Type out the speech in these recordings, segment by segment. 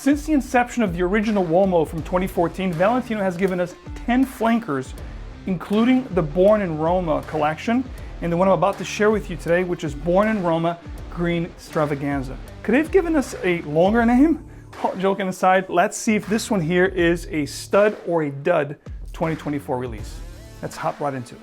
Since the inception of the original Uomo from 2014, Valentino has given us 10 flankers, including the Born in Roma collection, and the one I'm about to share with you today, which is Born in Roma Green Stravaganza. Could they have given us a longer name? Joking aside, let's see if this one here is a stud or a dud 2024 release. Let's hop right into it.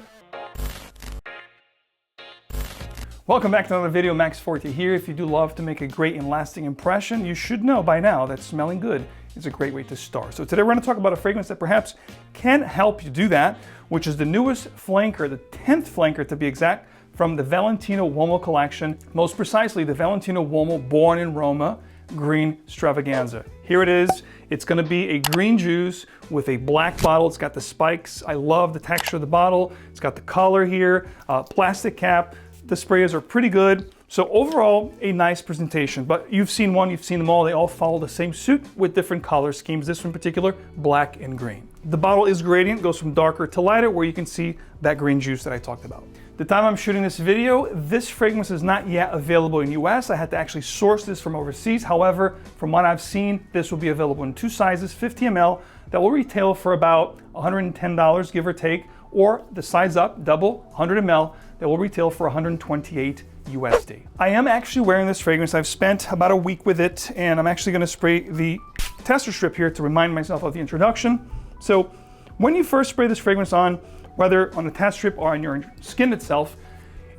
Welcome back to another video. Max Forti here. If you do love to make a great and lasting impression, you should know by now that smelling good is a great way to start. So today we're going to talk about a fragrance that perhaps can help you do that, which is the newest flanker, the 10th flanker to be exact, from the Valentino Uomo collection, most precisely the Valentino Uomo Born in Roma Green Stravaganza. Here it is. It's going to be a green juice with a black bottle. It's got the spikes. I love the texture of the bottle. It's got the color here, plastic cap. The sprayers are pretty good. So overall, a nice presentation, but you've seen one, you've seen them all. They all follow the same suit with different color schemes. This one in particular, black and green. The bottle is gradient, goes from darker to lighter, where you can see that green juice that I talked about. The time I'm shooting this video, this fragrance is not yet available in US. I had to actually source this from overseas. However, from what I've seen, this will be available in two sizes, 50 ml, that will retail for about $110, give or take, or the size up, double, 100 ml, that will retail for $128 USD. I am actually wearing this fragrance. I've spent about a week with it, and I'm actually gonna spray the tester strip here to remind myself of the introduction. So when you first spray this fragrance on, whether on the test strip or on your skin itself,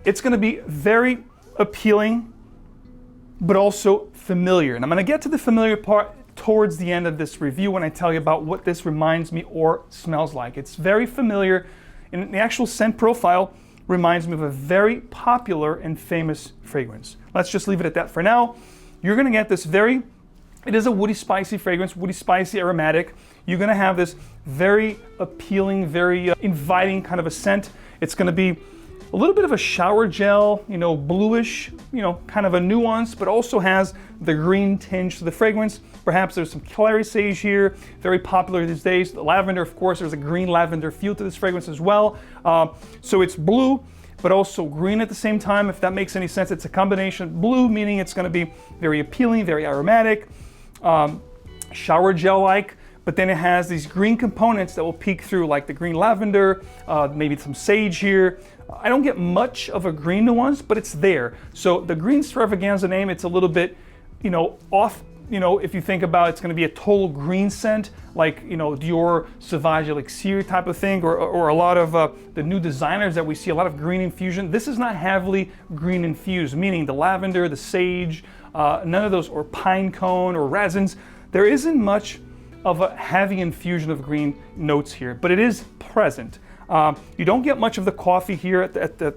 it's gonna be very appealing, but also familiar. And I'm gonna get to the familiar part towards the end of this review when I tell you about what this reminds me or smells like. It's very familiar, and the actual scent profile reminds me of a very popular and famous fragrance. Let's just leave it at that for now. You're gonna get this it is a woody spicy fragrance, woody spicy aromatic. You're gonna have this very appealing, very inviting kind of a scent. It's gonna be a little bit of a shower gel, bluish, kind of a nuance, but also has the green tinge to the fragrance. Perhaps there's some clary sage here, very popular these days. The lavender, of course, there's a green lavender feel to this fragrance as well. So it's blue, but also green at the same time, if that makes any sense. It's a combination. Blue meaning it's gonna be very appealing, very aromatic, shower gel-like, but then it has these green components that will peek through, like the green lavender, maybe some sage here. I don't get much of a green nuance, but it's there. So the Green Stravaganza name, it's a little bit, off. If you think about it's going to be a total green scent, like, Dior Sauvage Elixir type of thing, or a lot of the new designers that we see, a lot of green infusion. This is not heavily green infused, meaning the lavender, the sage, none of those, or pine cone or resins. There isn't much of a heavy infusion of green notes here, but it is present. You don't get much of the coffee here at the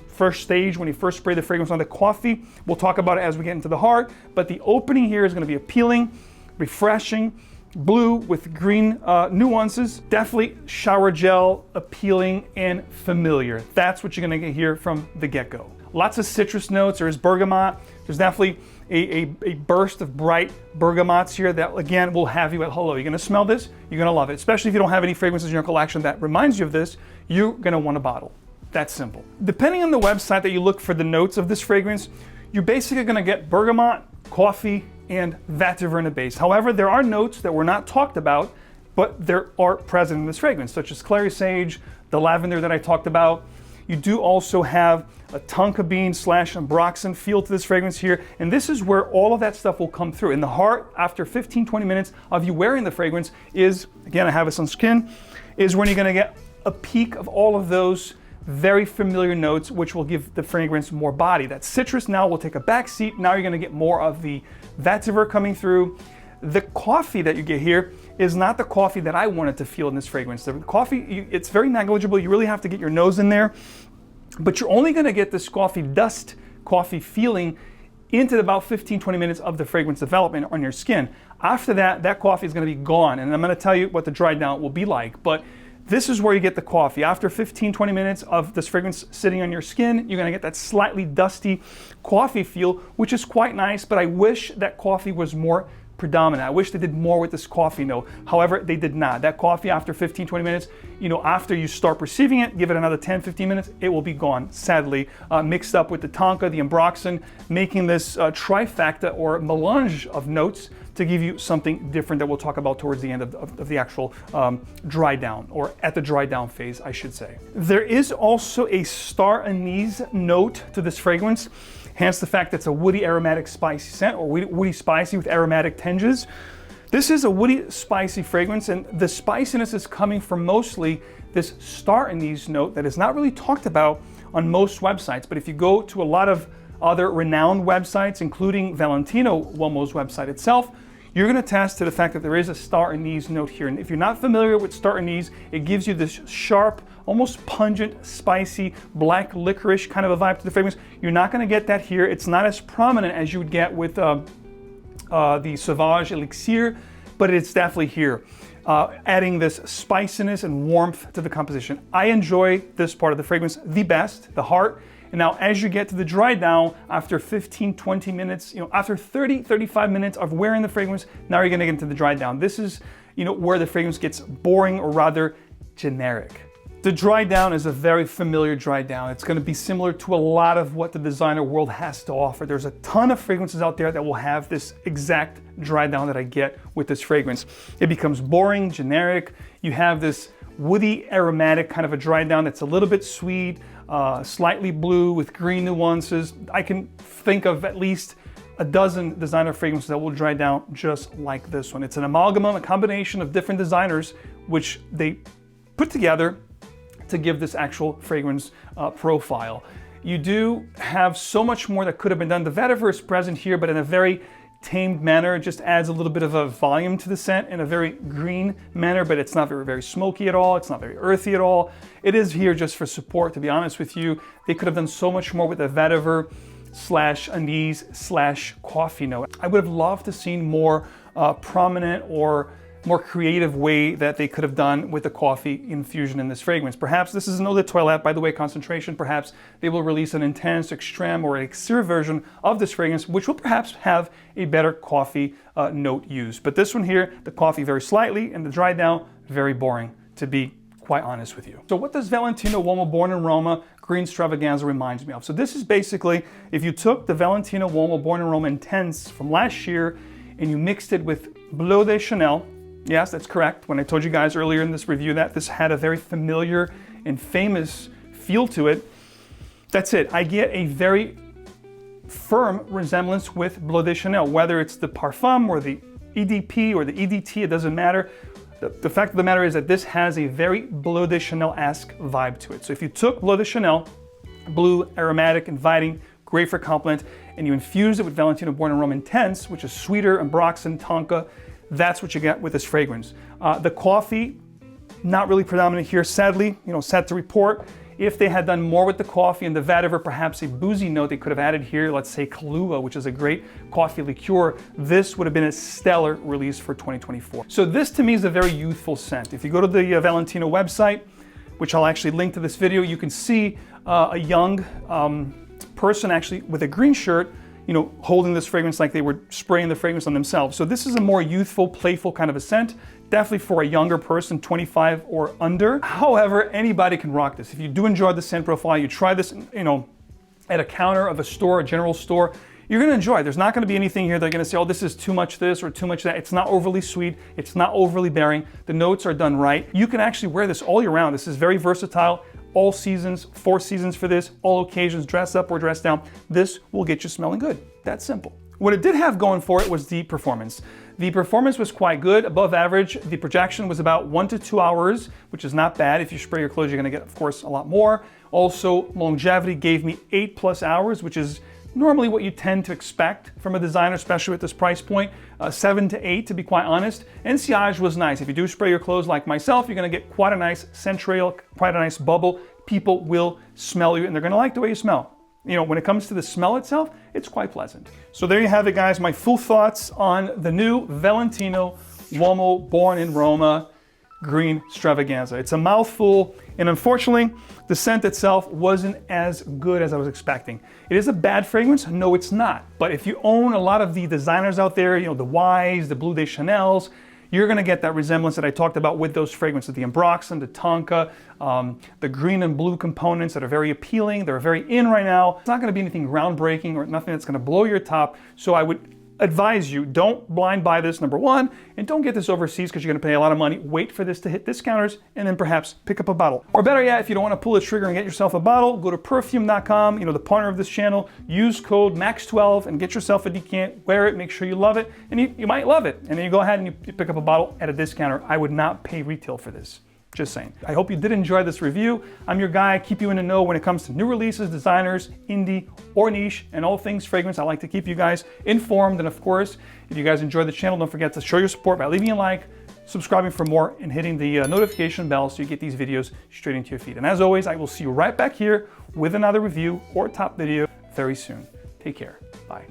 first stage when you first spray the fragrance on the coffee. We'll talk about it as we get into the heart, but the opening here is going to be appealing, refreshing, blue with green nuances, definitely shower gel, appealing and familiar. That's what you're going to get here from the get-go. Lots of citrus notes. There's bergamot. There's definitely a burst of bright bergamots here that, again, will have you at hello. You're going to smell this, you're going to love it. Especially if you don't have any fragrances in your collection that reminds you of this, you're going to want a bottle. That's simple. Depending on the website that you look for the notes of this fragrance, you're basically going to get bergamot, coffee, and vetiver in the base. However, there are notes that were not talked about, but there are present in this fragrance, such as clary sage, the lavender that I talked about. You do also have a tonka bean / ambroxan feel to this fragrance here. And this is where all of that stuff will come through. In the heart, after 15-20 minutes of you wearing the fragrance is, again, I have this on skin, is when you're gonna get a peak of all of those very familiar notes, which will give the fragrance more body. That citrus now will take a back seat. Now you're gonna get more of the vetiver coming through. The coffee that you get here is not the coffee that I wanted to feel in this fragrance. The coffee, it's very negligible. You really have to get your nose in there, but you're only gonna get this coffee dust, coffee feeling into about 15-20 minutes of the fragrance development on your skin. After that, that coffee is gonna be gone, and I'm gonna tell you what the dry down will be like, but this is where you get the coffee. After 15-20 minutes of this fragrance sitting on your skin, you're gonna get that slightly dusty coffee feel, which is quite nice, but I wish that coffee was more predominant. I wish they did more with this coffee note. However, they did not. That coffee after 15-20 minutes, after you start perceiving it, give it another 10-15 minutes, it will be gone, sadly, mixed up with the tonka, the ambroxan, making this trifecta or melange of notes to give you something different that we'll talk about towards the end of the actual dry down, or at the dry down phase, I should say. There is also a star anise note to this fragrance, hence the fact that it's a woody aromatic spicy scent, or woody spicy with aromatic tinges. This is a woody spicy fragrance, and the spiciness is coming from mostly this star anise note that is not really talked about on most websites. But if you go to a lot of other renowned websites, including Valentino Uomo's website itself, you're going to attest to the fact that there is a star anise note here. And if you're not familiar with star anise, it gives you this sharp, almost pungent, spicy, black licorice kind of a vibe to the fragrance. You're not going to get that here. It's not as prominent as you would get with the Sauvage Elixir, but it's definitely here, adding this spiciness and warmth to the composition. I enjoy this part of the fragrance the best, the heart. And now as you get to the dry down, after 15, 20 minutes, after 30, 35 minutes of wearing the fragrance, now you're gonna get into the dry down. This is, where the fragrance gets boring, or rather generic. The dry down is a very familiar dry down. It's gonna be similar to a lot of what the designer world has to offer. There's a ton of fragrances out there that will have this exact dry down that I get with this fragrance. It becomes boring, generic. You have this woody aromatic kind of a dry down that's a little bit sweet, slightly blue with green nuances. I can think of at least a dozen designer fragrances that will dry down just like this one. It's an amalgam, a combination of different designers, which they put together to give this actual fragrance profile. You do have so much more that could have been done. The vetiver is present here, but in a very tamed manner. It just adds a little bit of a volume to the scent in a very green manner, but it's not very smoky at all. It's not very earthy at all. It is here just for support, to be honest with you. They could have done so much more with the vetiver / anise / coffee note. I would have loved to see more prominent or more creative way that they could have done with the coffee infusion in this fragrance. Perhaps this is an eau de toilette, by the way, concentration. Perhaps they will release an intense, extreme, or elixir version of this fragrance, which will perhaps have a better coffee note used. But this one here, the coffee very slightly, and the dry down, very boring, to be quite honest with you. So what does Valentino Uomo Born in Roma Green Stravaganza reminds me of? So this is basically, if you took the Valentino Uomo Born in Roma Intense from last year and you mixed it with Bleu de Chanel. Yes, that's correct. When I told you guys earlier in this review that this had a very familiar and famous feel to it, that's it. I get a very firm resemblance with Bleu de Chanel, whether it's the parfum or the EDP or the EDT, it doesn't matter. The fact of the matter is that this has a very Bleu de Chanel-esque vibe to it. So if you took Bleu de Chanel, blue, aromatic, inviting, great for compliment, and you infuse it with Valentino Born in Roma Intense, which is sweeter, ambroxan, tonka, that's what you get with this fragrance. The coffee, not really predominant here, sadly, sad to report. If they had done more with the coffee and the vetiver, perhaps a boozy note they could have added here, let's say Kahlua, which is a great coffee liqueur, this would have been a stellar release for 2024. So this to me is a very youthful scent. If you go to the Valentino website, which I'll actually link to this video, you can see a young person actually with a green shirt, holding this fragrance like they were spraying the fragrance on themselves. So this is a more youthful, playful kind of a scent, definitely for a younger person, 25 or under. However, anybody can rock this. If you do enjoy the scent profile, you try this, at a counter of a store, a general store, you're gonna enjoy it. There's not gonna be anything here they're gonna say, oh, this is too much this or too much that. It's not overly sweet. It's not overly bearing. The notes are done right. You can actually wear this all year round. This is very versatile. All seasons, 4 seasons for this, all occasions, dress up or dress down. This will get you smelling good. That's simple. What it did have going for it was the performance. The performance was quite good, above average. The projection was about 1 to 2 hours, which is not bad. If you spray your clothes, you're gonna get, of course, a lot more. Also, longevity gave me 8+ hours, which is normally what you tend to expect from a designer, especially at this price point, 7 to 8 to be quite honest. And _Age was nice. If you do spray your clothes like myself, you're gonna get quite a nice scent trail, quite a nice bubble. People will smell you and they're gonna like the way you smell. When it comes to the smell itself, it's quite pleasant. So there you have it, guys. My full thoughts on the new Valentino Uomo Born in Roma Green Stravaganza. It's a mouthful, and unfortunately, the scent itself wasn't as good as I was expecting. It is a bad fragrance? No, it's not. But if you own a lot of the designers out there, the Ys, the Bleu de Chanels, you're gonna get that resemblance that I talked about with those fragrances, the ambroxan, the tonka, the green and blue components that are very appealing, they're very in right now. It's not gonna be anything groundbreaking or nothing that's gonna blow your top, so I would advise you, don't blind buy this, number one, and don't get this overseas because you're going to pay a lot of money. Wait for this to hit discounters and then perhaps pick up a bottle. Or better yet, if you don't want to pull the trigger and get yourself a bottle, go to perfume.com, the partner of this channel, use code MAX12 and get yourself a decant, wear it, make sure you love it, and you might love it. And then you go ahead and you pick up a bottle at a discounter. I would not pay retail for this. Just saying. I hope you did enjoy this review. I'm your guy, keep you in the know when it comes to new releases, designers, indie, or niche, and all things fragrance. I like to keep you guys informed. And of course, if you guys enjoy the channel, don't forget to show your support by leaving a like, subscribing for more, and hitting the notification bell so you get these videos straight into your feed. And as always, I will see you right back here with another review or top video very soon. Take care. Bye.